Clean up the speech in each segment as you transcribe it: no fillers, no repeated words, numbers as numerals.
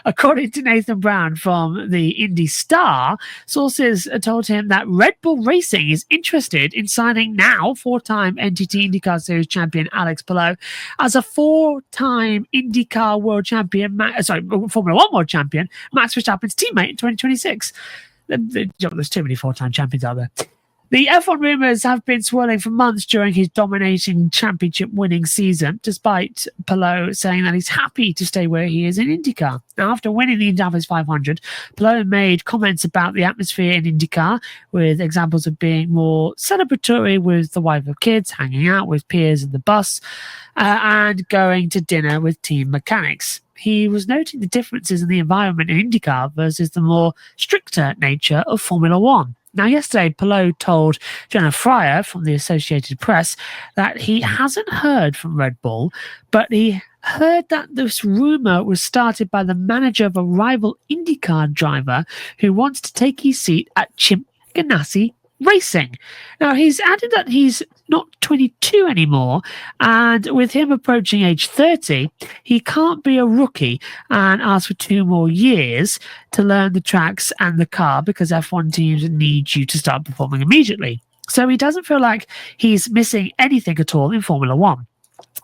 According to Nathan Brown from the Indy Star, sources told him that Red Bull Racing is interested in signing now four-time NTT IndyCar Series champion Alex Palou as a four-time IndyCar World Champion, Formula One World Champion, Max Verstappen's teammate in 2026. There's too many four-time champions out there. The F1 rumours have been swirling for months during his dominating championship-winning season, despite Palou saying that he's happy to stay where he is in IndyCar. Now, after winning the Indianapolis 500, Palou made comments about the atmosphere in IndyCar, with examples of being more celebratory with the wife of kids, hanging out with peers in the bus, and going to dinner with team mechanics. He was noting the differences in the environment in IndyCar versus the more stricter nature of Formula One. Now, yesterday, Palou told Jenna Fryer from the Associated Press that he hasn't heard from Red Bull, but he heard that this rumour was started by the manager of a rival IndyCar driver who wants to take his seat at Chip Ganassi Racing. Now, he's added that he's not 22 anymore, and with him approaching age 30, he can't be a rookie and ask for 2 more years to learn the tracks and the car because F1 teams need you to start performing immediately. So he doesn't feel like he's missing anything at all in Formula One.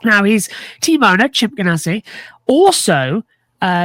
Now, his team owner, Chip Ganassi, also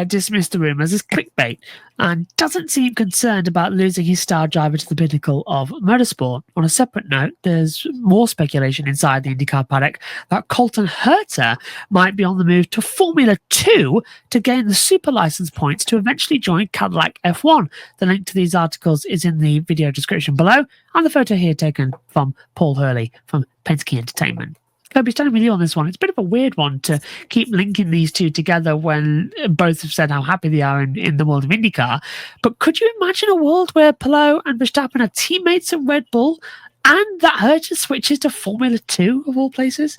dismissed the rumours as clickbait and doesn't seem concerned about losing his star driver to the pinnacle of motorsport. On a separate note, there's more speculation inside the IndyCar paddock that Colton Herta might be on the move to Formula 2 to gain the super license points to eventually join Cadillac F1. The link to these articles is in the video description below, and the photo here taken from Paul Hurley from Penske Entertainment. Kobe, starting with you on this one. It's a bit of a weird one to keep linking these two together when both have said how happy they are in the world of IndyCar. But could you imagine a world where Palou and Verstappen are teammates at Red Bull and that Herta switches to Formula 2 of all places?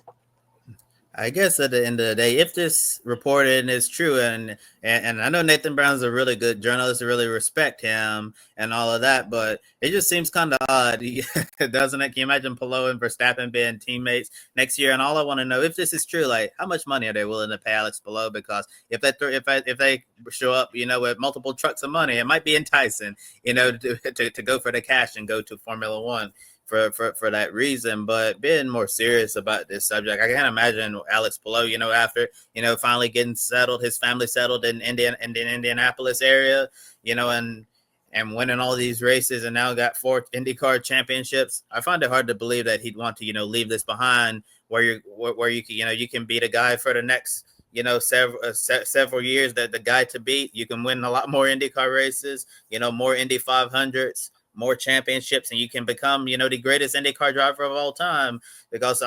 I guess at the end of the day, if this reporting is true, and I know Nathan Brown's a really good journalist, I really respect him and all of that, but it just seems kind of odd, doesn't it? Can you imagine Palou and Verstappen being teammates next year? And all I want to know, if this is true, like how much money are they willing to pay Alex Palou? Because if they show up, with multiple trucks of money, it might be enticing, to go for the cash and go to Formula One. For that reason. But being more serious about this subject, I can't imagine Alex Palou, after, finally getting settled, his family settled in Indianapolis area, and winning all these races and now got 4 IndyCar championships. I find it hard to believe that he'd want to, leave this behind where you can, you can be the guy for the next, several years, that the guy to beat. You can win a lot more IndyCar races, more Indy 500s, more championships, and you can become, the greatest IndyCar driver of all time because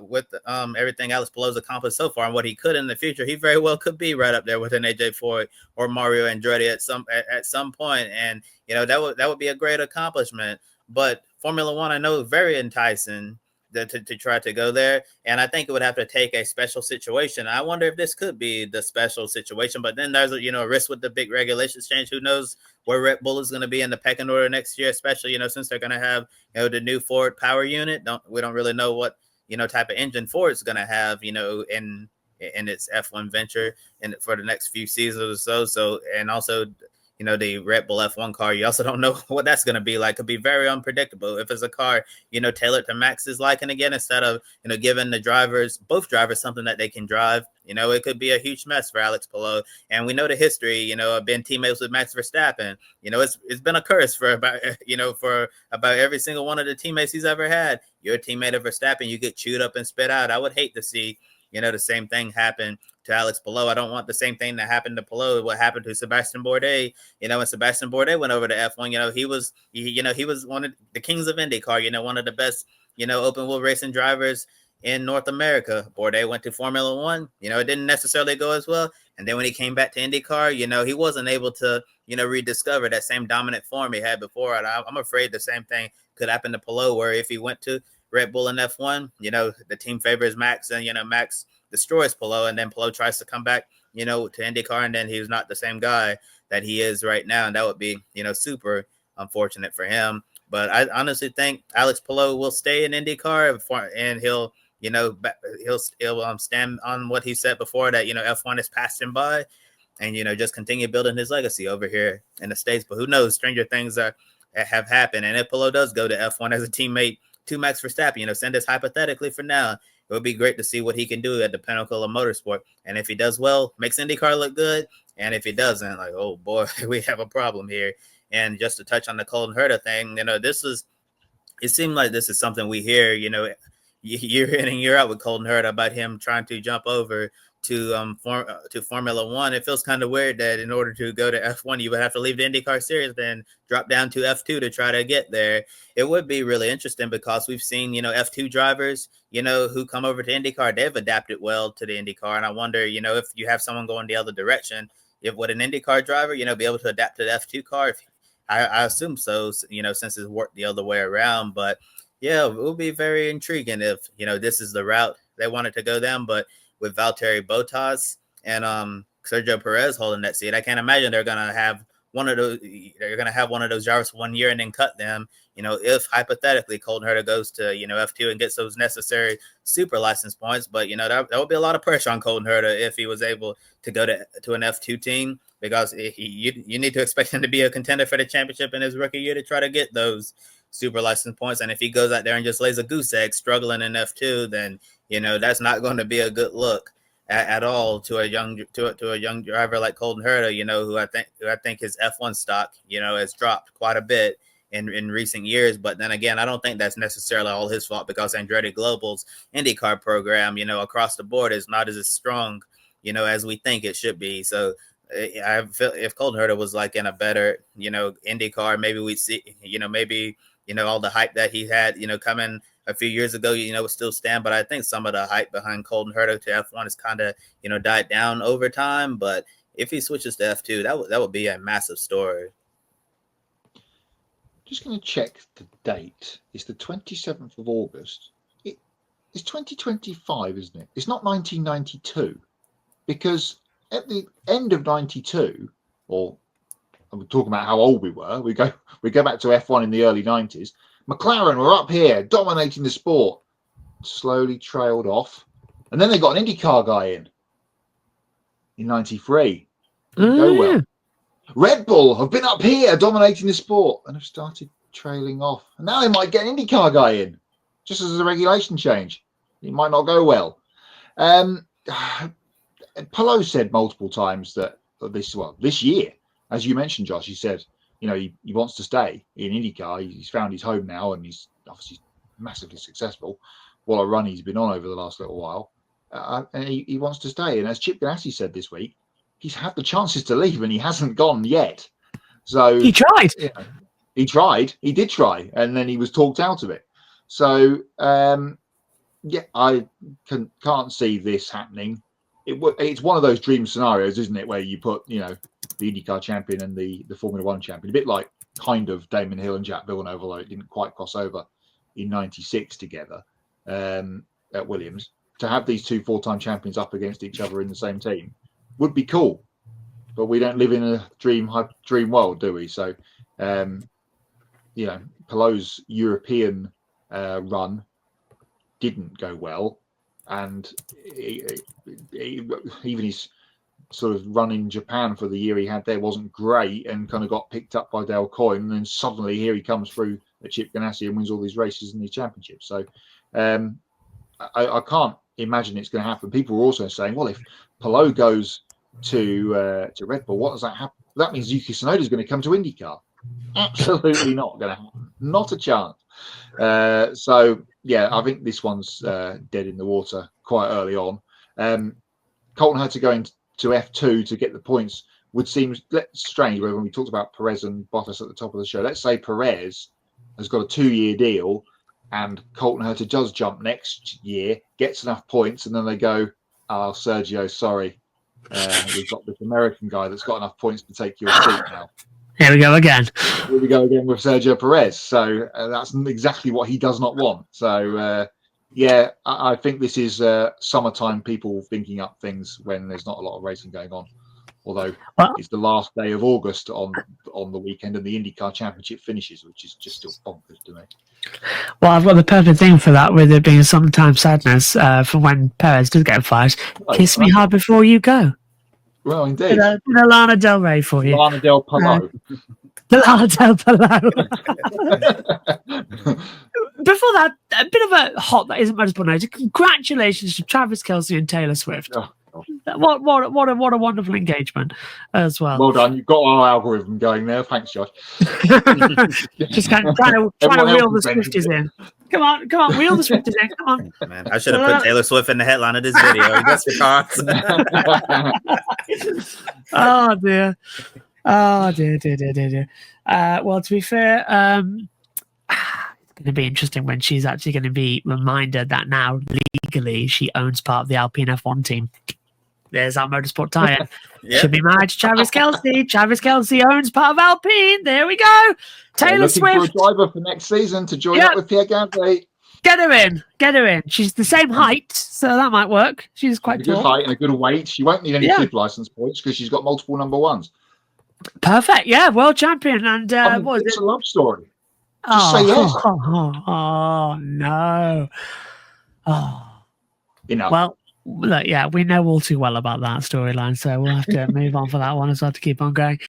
with everything Alex Palou's accomplished so far and what he could in the future, he very well could be right up there with an AJ Foyt or Mario Andretti at some point, and that would be a great accomplishment. But Formula One, I know, very enticing to try to go there, and I think it would have to take a special situation. I wonder if this could be the special situation, but then there's a risk with the big regulations change. Who knows where Red Bull is going to be in the pecking order next year, especially since they're going to have the new Ford power unit. We don't really know what type of engine Ford's going to have in its F1 venture and for the next few seasons or so. And also the Red Bull F1 car, you also don't know what that's going to be like. It could be very unpredictable. If it's a car, tailored to Max's liking again, instead of, giving both drivers something that they can drive, it could be a huge mess for Alex Palou. And we know the history, of being teammates with Max Verstappen. It's been a curse for about every single one of the teammates he's ever had. You're a teammate of Verstappen, you get chewed up and spit out. I would hate to see, the same thing happen to Alex Palou. I don't want the same thing that happened to Palou, what happened to Sebastian Bourdais. When Sebastian Bourdais went over to F1, he was one of the kings of IndyCar, one of the best, open wheel racing drivers in North America. Bourdais went to Formula One, it didn't necessarily go as well. And then when he came back to IndyCar, he wasn't able to, rediscover that same dominant form he had before. And I'm afraid the same thing could happen to Palou, where if he went to Red Bull and F1, the team favors Max, and Max destroys Palou, and then Palou tries to come back, to IndyCar, and then he's not the same guy that he is right now, and that would be, super unfortunate for him. But I honestly think Alex Palou will stay in IndyCar, and he'll stand on what he said before, that F1 has passed him by, and just continue building his legacy over here in the States. But who knows? Stranger things have happened. And if Palou does go to F1 as a teammate to Max Verstappen, send us hypothetically for now, it would be great to see what he can do at the pinnacle of motorsport. And if he does well, makes IndyCar look good. And if he doesn't, like, oh boy, we have a problem here. And just to touch on the Colton Herta thing, it seemed like this is something we hear, year in and year out with Colton Herta about him trying to jump over to Formula One. It feels kind of weird that in order to go to F1, you would have to leave the IndyCar series, then drop down to F2 to try to get there. It would be really interesting because we've seen, F2 drivers, who come over to IndyCar, they've adapted well to the IndyCar. And I wonder, if you have someone going the other direction, if would an IndyCar driver, be able to adapt to the F2 car? I assume so, since it's worked the other way around. But yeah, it will be very intriguing if, this is the route they wanted to go down. But with Valtteri Bottas and Sergio Perez holding that seat, I can't imagine they're gonna have one of those drivers for 1 year and then cut them. If hypothetically Colton Herta goes to F2 and gets those necessary super license points, but that would be a lot of pressure on Colton Herta if he was able to go to an F2 team, because you need to expect him to be a contender for the championship in his rookie year to try to get those super license points. And if he goes out there and just lays a goose egg struggling in F2, then that's not going to be a good look at all to a young driver like Colton Herta, who I think his F1 stock, has dropped quite a bit in recent years. But then again, I don't think that's necessarily all his fault, because Andretti Global's IndyCar program, across the board is not as strong, as we think it should be. So I feel if Colton Herta was like in a better, IndyCar, maybe we'd see, maybe, all the hype that he had, coming a few years ago, would still stand. But I think some of the hype behind Colton Herta to F1 is kind of, died down over time. But if he switches to F2, that would be a massive story. Just going to check the date. It's the 27th of August. It's 2025, isn't it? It's not 1992, because at the end of 92, or I'm talking about how old we were, we go back to F1 in the early 90s. McLaren were up here dominating the sport, slowly trailed off, and then they got an IndyCar guy in 93. Didn't go well. Red Bull have been up here dominating the sport and have started trailing off, and now they might get an IndyCar guy in just as a regulation change. It might not go well. Palou said multiple times that this year, as you mentioned, Josh, he said, he wants to stay in IndyCar. He's found his home now, and he's obviously massively successful. What a run he's been on over the last little while. And he wants to stay. And as Chip Ganassi said this week, he's had the chances to leave and he hasn't gone yet. So he tried. He tried. He did try, and then he was talked out of it. So I can't see this happening. It's one of those dream scenarios, isn't it, where you put the IndyCar champion and the Formula One champion, a bit like kind of Damon Hill and Jack Villeneuve, although it didn't quite cross over in '96 together at Williams. To have these two four-time champions up against each other in the same team would be cool, but we don't live in a dream world, do we? So, Palou's European run didn't go well, and even his sort of run in Japan for the year he had there wasn't great, and kind of got picked up by Dale Coyne, and then suddenly here he comes through at Chip Ganassi and wins all these races in the championship. So I can't imagine it's going to happen. People were also saying, well, if Palou goes to Red Bull, what does that happen? That means Yuki Tsunoda is going to come to IndyCar. Absolutely not going to happen. Not a chance. So yeah, I think this one's dead in the water quite early on. Colton Herta going to F2 to get the points would seem strange. When we talked about Perez and Bottas at the top of the show, let's say Perez has got a 2-year deal and Colton Herta does jump next year, gets enough points, and then they go, "Oh, Sergio, sorry, we've got this American guy that's got enough points to take your seat now." Here we go again. Here we go again with Sergio Perez. So that's exactly what he does not want. So I think this is summertime people thinking up things when there's not a lot of racing going on. Although it's the last day of August on the weekend, and the IndyCar Championship finishes, which is just still bonkers to me. Well, I've got the perfect thing for that, with it being summertime sadness from when Perez did get fired. Kiss me hard before you go. Well, indeed. The Lana Del Rey for you. Lana Del Palou. The Lana Del Palou. Before that, a bit of a hot that isn't motorsport news. Congratulations to Travis Kelce and Taylor Swift. Oh, What a wonderful engagement as well. well done. You've got our algorithm going there. Thanks, Josh. Just kind of trying to reel the Swifties in. Come on, wheel the Swifties in. Come on. Man, I should have put Taylor Swift in the headline of this video. That's your cards. Oh dear. Well, to be fair, it's going to be interesting when she's actually going to be reminded that now legally she owns part of the Alpine F1 team. There's our motorsport tie-in. Yep. Should be married to Travis Kelce. Travis Kelce owns part of Alpine. There we go. Taylor Swift. For a driver for next season to join up with Pierre Gasly. Get her in. She's the same height, so that might work. She's quite tall. A good height and a good weight. She won't need any flip license points because she's got multiple number ones. Perfect. Yeah, world champion. And what is it's it? a love story. Just say yes. Oh no. Oh. Enough. Well, look, yeah, we know all too well about that storyline, so we'll have to move on for that one as well to keep on going.